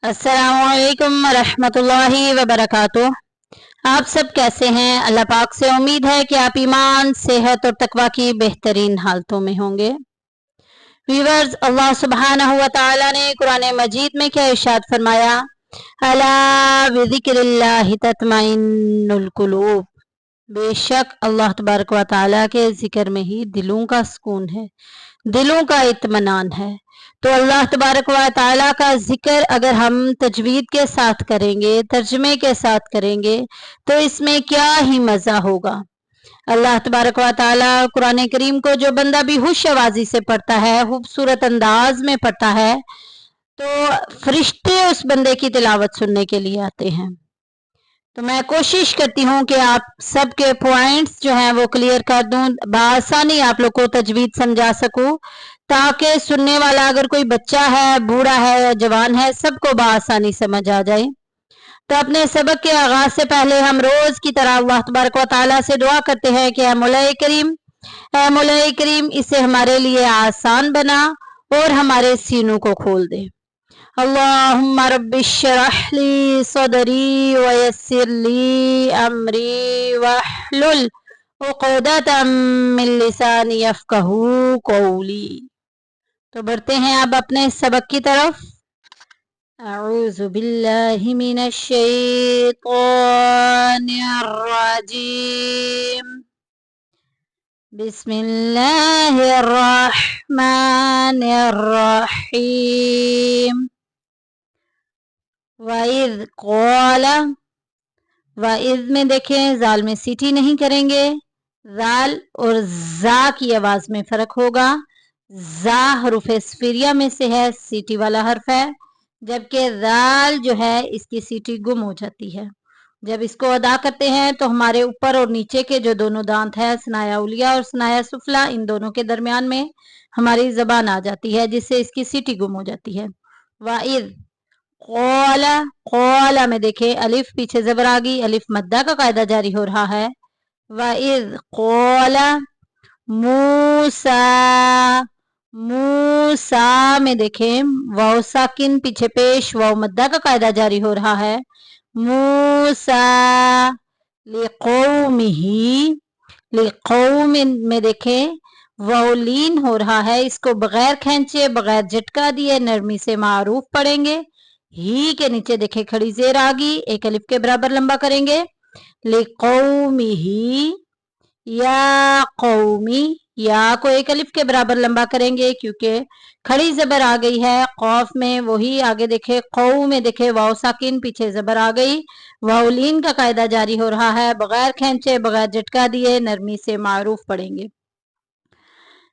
अस्सलामुअलैकुम वरहमतुल्लाहि वबरकातुह। आप सब कैसे हैं? अल्लाह पाक से उम्मीद है कि आप ईमान, सेहत और तकवा की बेहतरीन हालतों में होंगे। व्यूअर्स, अल्लाह सुब्हानहु व तआला ने कुरान मजीद में क्या इरशाद फरमाया, अला बिज़िक्रिल्लाहि तत्मइन्नुल कुलूब। बेशक अल्लाह तबारक व तआला के जिक्र में ही दिलों का सुकून है, दिलों का इत्मीनान है। तो अल्लाह तबारक व तआला का जिक्र अगर हम तजवीद के साथ करेंगे, तर्जमे के साथ करेंगे, तो इसमें क्या ही मज़ा होगा। अल्लाह तबारक व तआला कुरान करीम को जो बंदा भी हुश आवाज़ी से पढ़ता है, खूबसूरत अंदाज में पढ़ता है, तो फरिश्ते उस बंदे की तिलावत सुनने के लिए आते हैं। तो मैं कोशिश करती हूँ कि आप सबके पॉइंट्स जो हैं वो क्लियर कर दूँ, बआसानी आप लोग को तजवीद समझा सकूँ, ताकि सुनने वाला अगर कोई बच्चा है, बूढ़ा है या जवान है, सबको बआसानी समझ आ जाए। तो अपने सबक के आगाज से पहले हम रोज की तरह अल्लाह तबारक व तआला से दुआ करते हैं कि ऐ मौला करीम इसे हमारे लिए आसान बना और हमारे सीनों को खोल दे। अल्लाहुम्मा रब्बिश्रह ली सदरी व यस्सिर ली अमरी वहलुल उक़दतम मिन लिसानी यफ़क़हू क़ौली। तो बढ़ते हैं अब अपने सबक की तरफ। अऊज़ु बिल्लाहि मिनश शैतानिर रजीम। बिस्मिल्लाहिर रहमानिर रहीम। वइज़ क़ाला, वइज़ में देखें जाल में सीटी नहीं करेंगे, जाल और जा की आवाज में फर्क होगा। जा हरूफ सफिरिया में से है, सीटी वाला हर्फ है, जबकि जाल जो है इसकी सीटी गुम हो जाती है। जब इसको अदा करते हैं तो हमारे ऊपर और नीचे के जो दोनों दांत है, सनाया उलिया और सनाया सुफला, इन दोनों के दरमियान में हमारी जबान आ जाती है, जिससे इसकी सीटी गुम हो जाती है। वाइद क़ाला, क़ाला में देखें अलिफ पीछे जबर आ गई, अलिफ मद्दा का कायदा जारी हो रहा है। वाइद क़ाला मूसा, मूसा में देखें वाव साकिन पीछे पेश, वाव मद्दा का कायदा जारी हो रहा है। मूसा लिक़ौमिही, लिक़ौम में देखें वाव लीन हो रहा है, इसको बगैर खींचे, बगैर झटका दिए नरमी से मारूफ पढ़ेंगे। ही के नीचे देखें खड़ी जेर आ गई, एक अलिफ के बराबर लंबा करेंगे। लिक़ौमिही, या कौमी, या को एक अलिफ के बराबर लंबा करेंगे क्योंकि खड़ी जबर आ गई है खौफ में। वही आगे देखे कौ में देखे वाव साकिन पीछे जबर आ गई, वाउलीन का कायदा जारी हो रहा है, बगैर खींचे, बगैर झटका दिए नरमी से मारूफ पढ़ेंगे।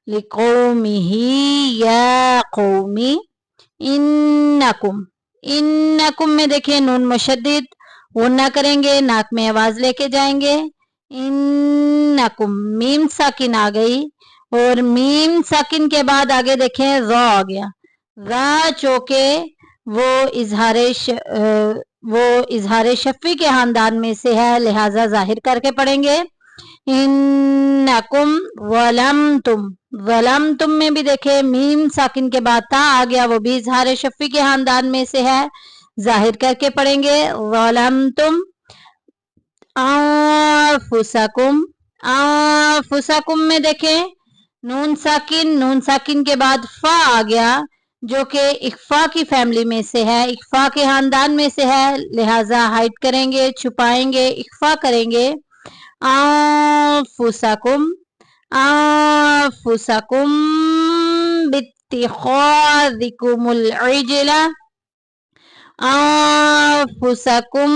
लिकौमिही या कौमी। इन्नकुम, इन्नकुम में देखें नून मुशद्दिद, गुन्ना करेंगे, नाक में आवाज लेके जाएंगे। इन्नकुम, मीम साकिन आ गई और मीम साकिन के बाद आगे देखें रा आ गया। रा चौके वो इजहार शफी के खानदान में से है, लिहाजा जाहिर करके पढ़ेंगे। इन्नकुम वलमतुम, वलमतुम में भी देखे मीम साकिन के बाद ता आ गया, वो भी इजहार शफी के खानदान में से है, जाहिर करके पढ़ेंगे। वलमतुम आफुसकुम, आफुसकुम में देखें नून साकिन, नून साकिन के बाद फा आ गया, जो कि इख्फा की फैमिली में से है, इख्फा के खानदान में से है, लिहाजा हाइड करेंगे, छुपाएंगे, इख्फा करेंगे। आफुसकुम, आफुसकुम बित्तिखादिकुमुल इजला, आफुसकुम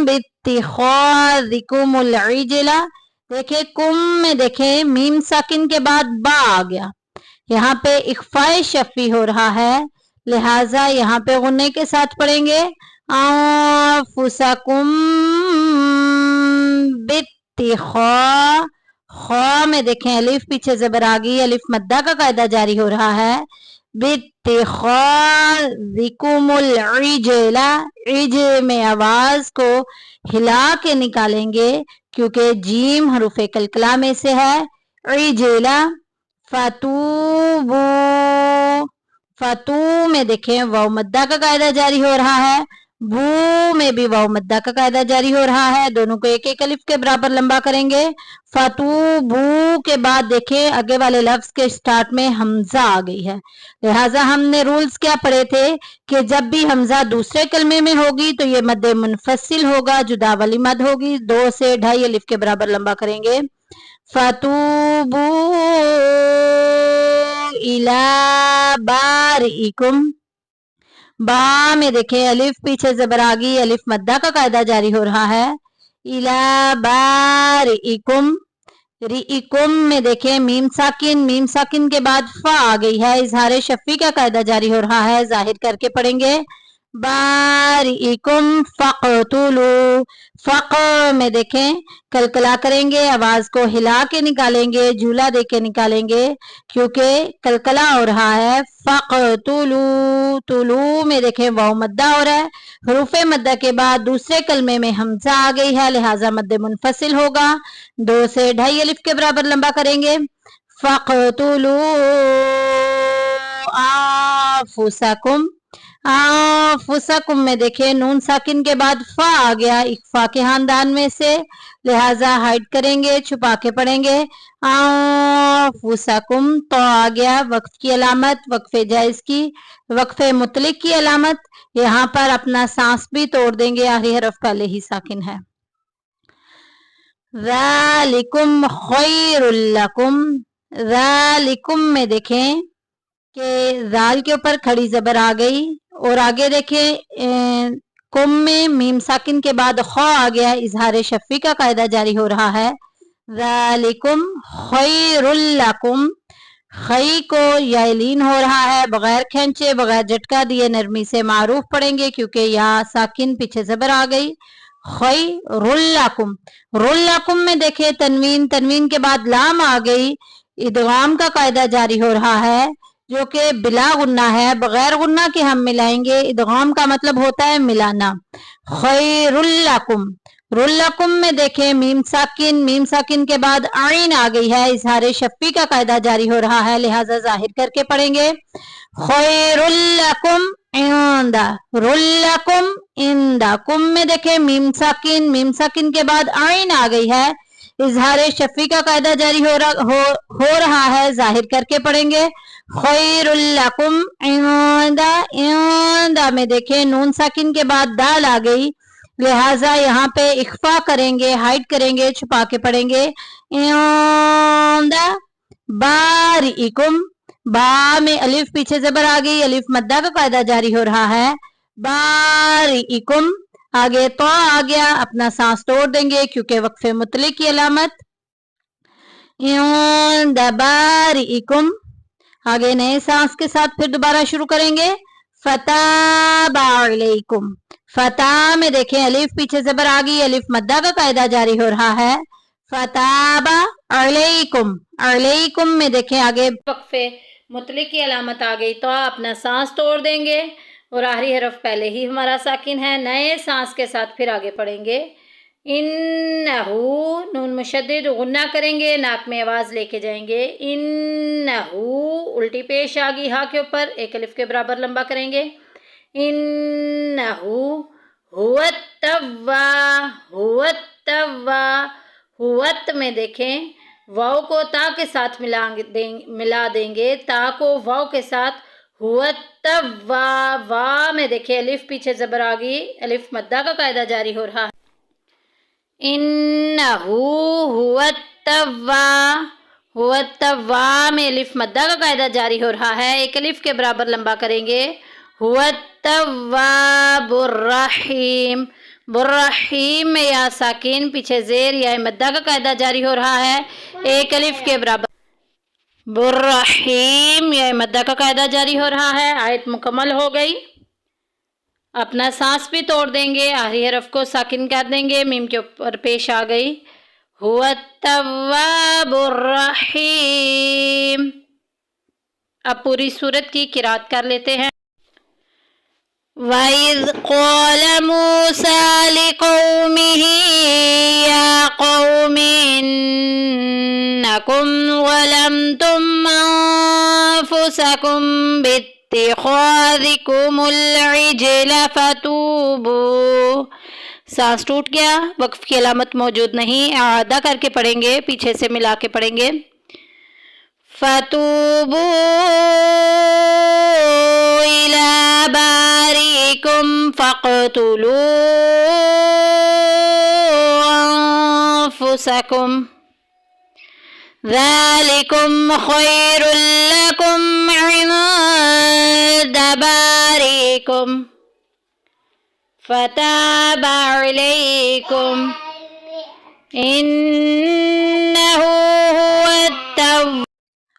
बित्तिखादिकुमुल इजला। देखे कुम में देखे मीम साकिन के बाद बा आ गया, यहाँ पे इख्फाए शफी हो रहा है, लिहाजा यहाँ पे गुन्ने के साथ पढ़ेंगे। आफुसकुम बित्तिखा, खा में देखें अलिफ पीछे जबर आ गई, अलिफ मद्दा का कायदा जारी हो रहा है। बित्तिखादिकुमुल इजला, इज में आवाज को हिला के निकालेंगे क्योंकि जीम हरूफ कलकला में से है। इजला फतूबू, फतू में देखें वाव मद्दा का कायदा जारी हो रहा है, बू में भी वाव मद्दा का कायदा जारी हो रहा है, दोनों को एक एक अलिफ के बराबर लंबा करेंगे। फतू बू के बाद देखें आगे वाले लफ्ज के स्टार्ट में हमजा आ गई है, लिहाजा हमने रूल्स क्या पढ़े थे कि जब भी हमजा दूसरे कलमे में होगी तो ये मद मुनफसिल होगा, जुदा वाली मद होगी, 2 से 2.5 अलिफ के बराबर लंबा करेंगे। फतूबू इला बारिकुम, बा में देखें अलिफ पीछे जबर आ गई, अलिफ मद्दा का कायदा जारी हो रहा है। इला बारिकुम, रिकुम में देखें मीम साकिन के बाद फा आ गई है, इजहार शफी का कायदा जारी हो रहा है, जाहिर करके पढ़ेंगे। बारिकुम फक़तुलू, फक में देखें कलकला करेंगे, आवाज को हिला के निकालेंगे, जूला दे के निकालेंगे क्योंकि कलकला हो रहा है। फक़तुलू, तुलू में देखें वाव मद्दा हो रहा है, हरूफे मद्दा के बाद दूसरे कलमे में हमजा आ गई है, लिहाजा मद्दे मुनफसिल होगा, 2 से 2.5 अलिफ के बराबर लंबा करेंगे। फक़तुलू आफुसकुम, आफुसकुम में देखें नून साकिन के बाद फा आ गया इख्फा के खानदान में से, लिहाजा हाइड करेंगे, छुपा के पढ़ेंगे। आफुसकुम, तो आ गया वक्फ की अलामत, वक्फे जायज की, वक्फे मुतलिक की अलामत, यहाँ पर अपना सांस भी तोड़ देंगे, आखिरी हरफ पहले ही साकिन है। ज़ालिकुम खैरुल लकुम, ज़ालिकुम में देखें कि जाल के ऊपर खड़ी जबर आ गई और आगे देखें कुम में मीम साकिन के बाद ख आ गया, इजहार शफी का कायदा जारी हो रहा है। ज़ालिकुम खैरुल लकुम, खई को यालीन हो रहा है, बगैर खींचे बगैर झटका दिए नरमी से मारूफ पढ़ेंगे क्योंकि यहाँ साकिन पीछे जबर आ गई। खैरुल्लकुम, रुल्लकुम में देखे तनवीन के बाद लाम आ गई, इदगाम का कायदा जारी हो रहा है जो कि बिला गुन्ना है, बगैर गुन्ना के हम मिलाएंगे, इदगाम का मतलब होता है मिलाना। खैरुल्लकुम, रुल्लकुम में देखें मीम साकिन के बाद आइन आ गई है, इजहार शफी का कायदा जारी हो रहा है, लिहाजा जाहिर करके पढ़ेंगे। खैरुल्लकुम इंदा, रुल्लकुम इंदा, कुम में देखें मीम साकिन के बाद आइन आ गई है, इजहार शफी का कायदा जारी हो रहा है, जाहिर करके पढ़ेंगे। खैरुल्लकुम इंदा, इंदा में देखें नून साकिन के बाद दाल आ गई, लिहाजा यहाँ पे इख्फा करेंगे, हाइड करेंगे, छुपा के पढ़ेंगे। इंदा बारिकुम, बा में अलिफ पीछे जबर आ गई, अलिफ मद्दा का कायदा जारी हो रहा है। बारिकुम, आगे तो आ गया, अपना सांस तोड़ देंगे क्योंकि वक्फे मुतलिक की अलामत। बारिकुम, आगे नए सांस के साथ फिर दोबारा शुरू करेंगे। फताबा अलैकुम, फता में देखें अलिफ पीछे जबर आ गई, अलिफ मद्दा का कायदा जारी हो रहा है। फताबा अलैकुम, अलैकुम में देखें आगे वक्फे मुतलिक की अलामत आ गई, तो अपना सांस तोड़ देंगे और आखिरी हरफ पहले ही हमारा साकिन है, नए सांस के साथ फिर आगे पढ़ेंगे। इन्नहू, नून मुशद्दिद गुन्ना करेंगे, नाक में आवाज़ लेके जाएंगे। इन्नहू, उल्टी पेश आ गई हा के ऊपर, एक अलिफ के बराबर लंबा करेंगे। इन्नहू हुवत्तव्वा, हुवत्तव्वा, हुवत में देखें वाव को ता के साथ मिला देंगे, ता को वाव के साथ, हुवत्तव्वा, वा में देखें अलिफ पीछे जबर आ गई, अलिफ मद्दा का कायदा जारी हो रहा है। इन्नहू हुवत्तव्वा, हुवत्तव्वा में अलिफ मद्दा का कायदा जारी हो रहा है, एक अलिफ के बराबर लंबा करेंगे। हुवत्तव्वाबुर रहीम, बुर्रहीम में या साकिन पीछे जेर या मद्दा का कायदा जारी हो रहा है, एक अलिफ के बराबर। बुर्रहीम या मद्दा का कायदा जारी हो रहा है, आयत मुकम्मल हो गई। अपना सांस भी तोड़ देंगे, आखिरी हरफ को साकिन कर देंगे, मीम के ऊपर पेश आ गई। हुवत्तव्वाबुर रहीम। अब पूरी सूरत की किरात कर लेते हैं। वइज़ क़ाल मूसा लिक़ौमिही या क़ौमि इन्नकुम ज़लमतुम अन्फुसकुम باتخاذكم العجل فتوبوا. سانس ٹوٹ گیا، وقف کی علامت موجود نہیں، اعادہ کر کے پڑھیں گے، پیچھے سے ملا کے پڑھیں گے. فتوبوا إلى بارئكم فاقتلوا أنفسكم ذلكم خير لكم عند بارئكم فتاب عليكم إنه هو التواب.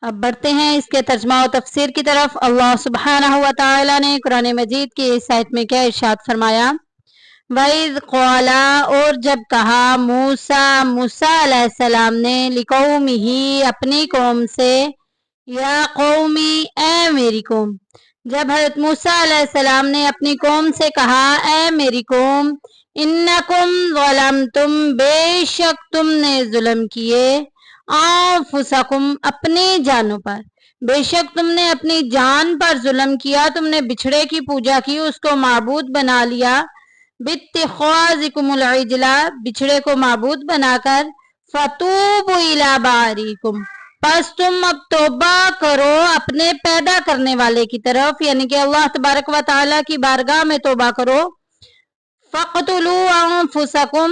اب بڑھتے ہیں اس کے ترجمہ و تفسیر کی طرف. اللہ سبحانہ و تعالی نے قرآن مجید کی اس آیت میں کیا ارشاد فرمایا؟ وَإِذْ قَالَ، اور جب کہا موسیٰ علیہ السلام نے لِقَوْمِهِ، اپنی قوم سے، یا قومی، اے میری قوم. جب حضرت موسیٰ علیہ السلام نے اپنی قوم سے کہا اے میری قوم، اِنَّكُمْ ظَلَمْتُمْ، بے شک تم نے ظلم کیے، انفسکم، اپنی جانوں پر، بے شک تم نے اپنی جان پر ظلم کیا، تم نے بچھڑے کی پوجا کی، اس کو معبود بنا لیا. باتخاذکم العجل، بچھڑے کو معبود بنا کر. فتوبوا الی بارئکم، پس تم اب توبہ کرو اپنے پیدا کرنے والے کی طرف، یعنی کہ اللہ تبارک و تعالی کی بارگاہ میں توبہ کرو. فقتلوا انفسکم،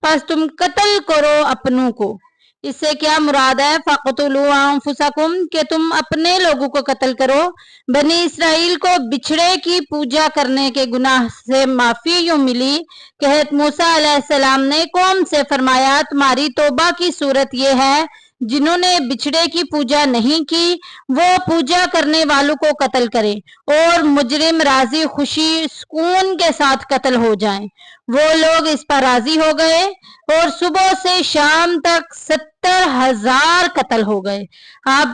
پس تم قتل کرو اپنوں کو. اس سے کیا مراد ہے؟ فقتلوا انفسکم، کہ تم اپنے لوگوں کو قتل کرو. بنی اسرائیل کو بچھڑے کی پوجا کرنے کے گناہ سے معافی یوں ملی کہ حضرت موسیٰ علیہ السلام نے قوم سے فرمایا تمہاری توبہ کی صورت یہ ہے، جنہوں نے بچھڑے کی پوجا نہیں کی وہ پوجا کرنے والوں کو قتل کرے اور مجرم راضی خوشی سکون کے ساتھ قتل ہو جائیں. وہ لوگ اس پر راضی ہو گئے اور صبح سے شام تک 70,000 قتل ہو گئے. اب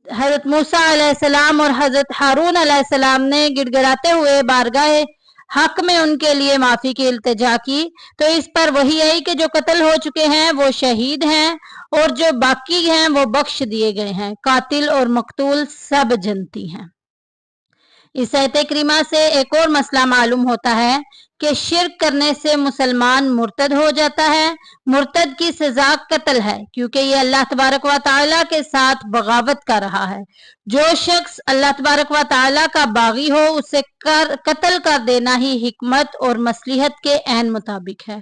حضرت موسیٰ علیہ السلام اور حضرت ہارون علیہ السلام نے گڑ گڑاتے ہوئے بارگاہ حق میں ان کے لیے معافی کی التجا کی، تو اس پر وہی ہے کہ جو قتل ہو چکے ہیں وہ شہید ہیں اور جو باقی ہیں وہ بخش دیے گئے ہیں. قاتل اور مقتول سب جنتی ہیں. اس آیت کریمہ سے ایک اور مسئلہ معلوم ہوتا ہے کہ شرک کرنے سے مسلمان مرتد ہو جاتا ہے. مرتد کی سزا قتل ہے کیونکہ یہ اللہ تبارک و تعالیٰ کے ساتھ بغاوت کر رہا ہے. جو شخص اللہ تبارک و تعالیٰ کا باغی ہو اسے قتل کر دینا ہی حکمت اور مصلحت کے عین مطابق ہے.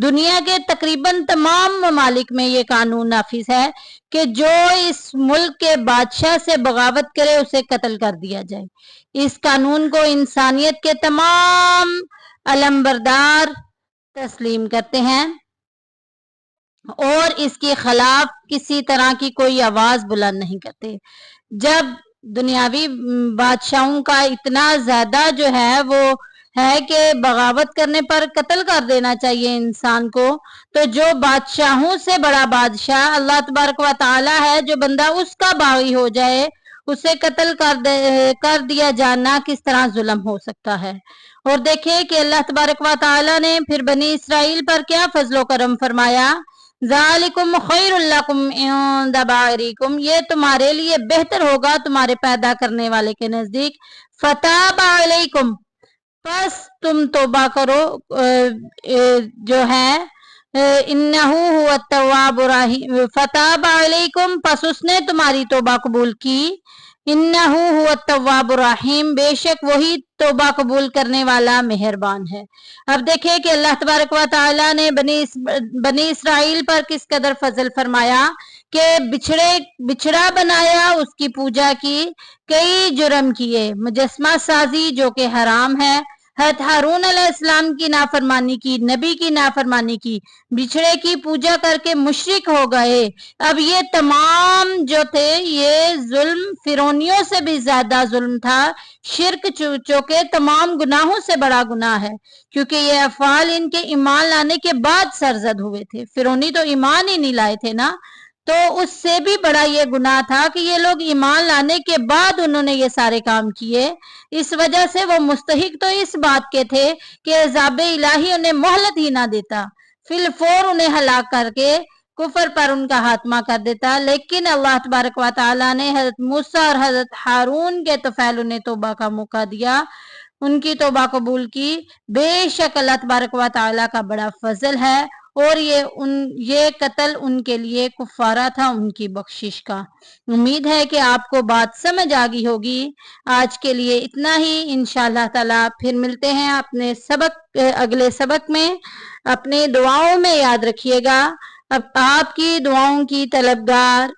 دنیا کے تقریباً تمام ممالک میں یہ قانون نافذ ہے کہ جو اس ملک کے بادشاہ سے بغاوت کرے اسے قتل کر دیا جائے. اس قانون کو انسانیت کے تمام علمبردار تسلیم کرتے ہیں اور اس کے خلاف کسی طرح کی کوئی آواز بلند نہیں کرتے. جب دنیاوی بادشاہوں کا اتنا زیادہ جو ہے وہ ہے کہ بغاوت کرنے پر قتل کر دینا چاہیے انسان کو، تو جو بادشاہوں سے بڑا بادشاہ اللہ تبارک و تعالی ہے، جو بندہ اس کا باغی ہو جائے اسے قتل کر دیا جانا کس طرح ظلم ہو سکتا ہے. اور دیکھیں کہ اللہ تبارک و تعالی نے پھر بنی اسرائیل پر کیا فضل و کرم فرمایا. ذالکم خیر لکم عند بارئکم، یہ تمہارے لیے بہتر ہوگا تمہارے پیدا کرنے والے کے نزدیک. فتاب علیکم، پس تم توبہ کرو جو ہے انہ هو التواب الرحیم. فتاب علیکم، پس اس نے تمہاری توبہ قبول کی. انہ هو التواب الرحیم، بے شک وہی توبہ قبول کرنے والا مہربان ہے. اب دیکھیں کہ اللہ تبارک و تعالی نے بنی اسرائیل پر کس قدر فضل فرمایا کہ بچھڑا بنایا، اس کی پوجا کی، کئی جرم کیے، مجسمہ سازی جو کہ حرام ہے، حضرت ہارون علیہ السلام کی نافرمانی کی، نبی کی نافرمانی کی، بچھڑے کی پوجا کر کے مشرک ہو گئے. اب یہ تمام جو تھے یہ ظلم فرعونیوں سے بھی زیادہ ظلم تھا. شرک چونکہ تمام گناہوں سے بڑا گناہ ہے کیونکہ یہ افعال ان کے ایمان لانے کے بعد سرزد ہوئے تھے. فرعونی تو ایمان ہی نہیں لائے تھے نا، تو اس سے بھی بڑا یہ گناہ تھا کہ یہ لوگ ایمان لانے کے بعد انہوں نے یہ سارے کام کیے. اس وجہ سے وہ مستحق تو اس بات کے تھے کہ عذاب الہی انہیں مہلت ہی نہ دیتا، فی الفور انہیں ہلاک کر کے कुफर पर उनका खात्मा कर देता, लेकिन अल्लाह तबारक व तआला ने हजरत मूसा और हजरत हारून के तफैल उन्हें तौबा का मौका दिया, उनकी तौबा कबूल की। बेशक अल्लाह तबारक व तआला का बड़ा फजल है और ये कत्ल उनके लिए कुफारा था, उनकी बख्शिश का। उम्मीद है कि आपको बात समझ आ गई होगी। आज के लिए इतना ही, इंशाअल्लाह ताला फिर मिलते हैं अपने अगले सबक में। अपने दुआओं में याद रखिएगा। अब आपकी दुआओं की तलबगार